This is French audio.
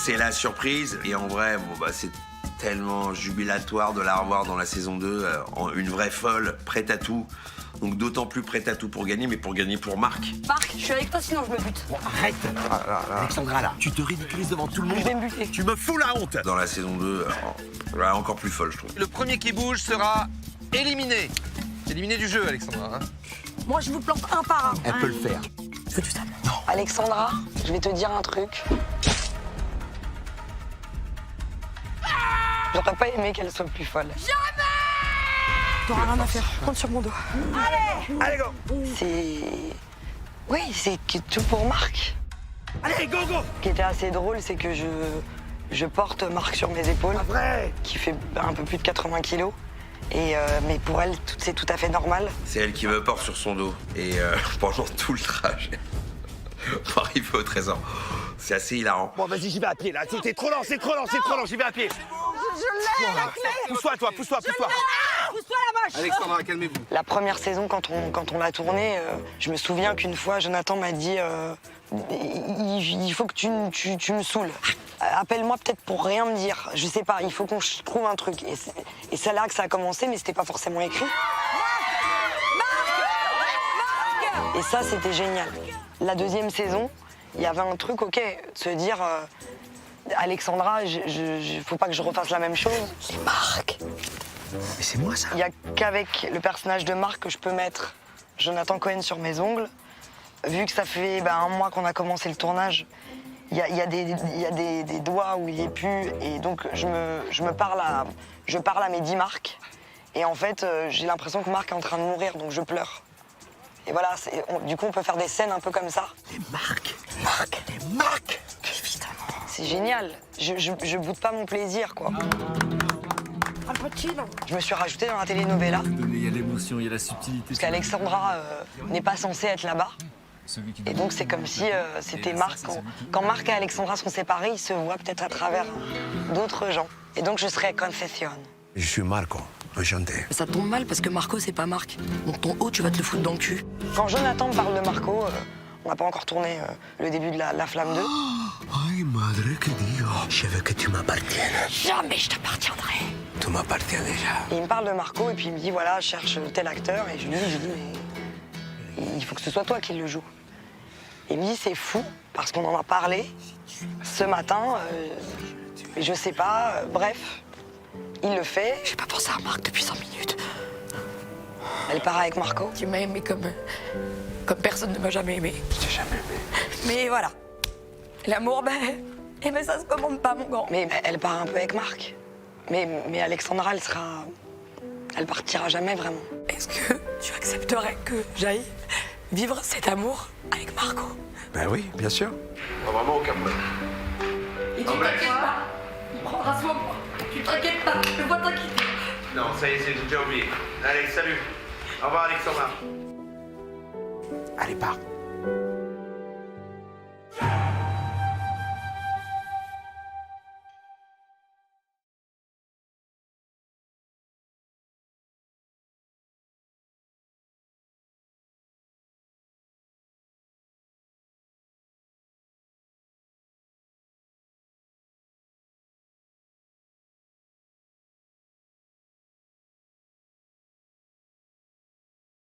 C'est la surprise. Et en vrai, c'est tellement jubilatoire de la revoir dans la saison 2. Une vraie folle, prête à tout. Donc d'autant plus prête à tout pour gagner, mais pour gagner pour Marc. Marc, je suis avec toi, sinon je me bute. Bon, arrête. Alexandra, là, tu te ridiculises devant tout le monde. Je vais me buter. Tu me fous la honte. Dans la saison 2, encore plus folle, je trouve. Le premier qui bouge sera éliminé. Éliminé du jeu, Alexandra. Hein. Moi, je vous plante un par un. Elle peut le faire. Je veux du sable. Alexandra, je vais te dire un truc. J'aurais pas aimé qu'elle soit plus folle. T'auras rien à faire. Compte sur mon dos. Allez, go. Oui, c'est que tout pour Marc. Allez, go, go. Ce qui était assez drôle, c'est que je porte Marc sur mes épaules. Pas vrai. Qui fait un peu plus de 80 kilos. Mais pour elle, c'est tout à fait normal. C'est elle qui me porte sur son dos. Et pendant tout le trajet, pour arriver au trésor. C'est assez hilarant. Bon, vas-y, j'y vais à pied, là. C'est trop lent, j'y vais à pied. Je l'ai, la clé. Pousse-toi, toi, pousse-toi. Pousse-toi la moche. Alexandra, calmez-vous. La première saison, quand on l'a tournée, je me souviens qu'une fois, Jonathan m'a dit il faut que tu me saoules. Appelle-moi peut-être pour rien me dire. Je sais pas, il faut qu'on trouve un truc. Et c'est là que ça a commencé, mais c'était pas forcément écrit. Marc. Et ça, c'était génial. La deuxième saison, il y avait un truc, ok, de se dire Alexandra, faut pas que je refasse la même chose. C'est Marc. Mais c'est moi, ça. Il y a qu'avec le personnage de Marc que je peux mettre Jonathan Cohen sur mes ongles. Vu que ça fait un mois qu'on a commencé le tournage, il y a des doigts où il est plus, et donc je parle à mes 10 Marc. Et en fait, j'ai l'impression que Marc est en train de mourir, donc je pleure. Et voilà, du coup, on peut faire des scènes un peu comme ça. C'est Marc. Évidemment. C'est génial. Je boude pas mon plaisir, quoi. Je me suis rajoutée dans la telenovela. Il y a l'émotion, il y a la subtilité. Parce qu'Alexandra n'est pas censée être là-bas. Et donc c'est comme si c'était Marc. Quand Marc et Alexandra sont séparés, ils se voient peut-être à travers d'autres gens. Et donc je serai Confession. Je suis Marco, enchanté. Ça tombe mal parce que Marco, c'est pas Marc. Donc ton haut, tu vas te le foutre dans le cul. Quand Jonathan me parle de Marco, on n'a pas encore tourné le début de la Flamme 2. Ay, madre que Dio. Je veux que tu m'appartiennes. Jamais je t'appartiendrai. Tu m'appartiens déjà. Et il me parle de Marco et puis il me dit voilà, je cherche tel acteur. Et je lui dis mais il faut que ce soit toi qui le joue. Et il me dit c'est fou parce qu'on en a parlé ce matin. Mais je sais pas, bref. Il le fait. J'ai pas pensé à Marc depuis 5 minutes. Elle part avec Marco. Tu m'as aimé comme personne ne m'a jamais aimé. Je t'ai jamais aimé. Mais voilà. L'amour, ça se commande pas, mon grand. Mais elle part un peu avec Marc. Mais Alexandra, elle partira jamais vraiment. Est-ce que tu accepterais que j'aille vivre cet amour avec Marco? Ben oui, bien sûr. Vraiment aucun problème. Et tu t'inquiètes pas. Il prendra soin de moi. Tu t'inquiètes pas. Je vois t'inquiéter. Non, ça y est, j'ai déjà oublié. Allez, salut. Au revoir, Alexandra. Allez, pars.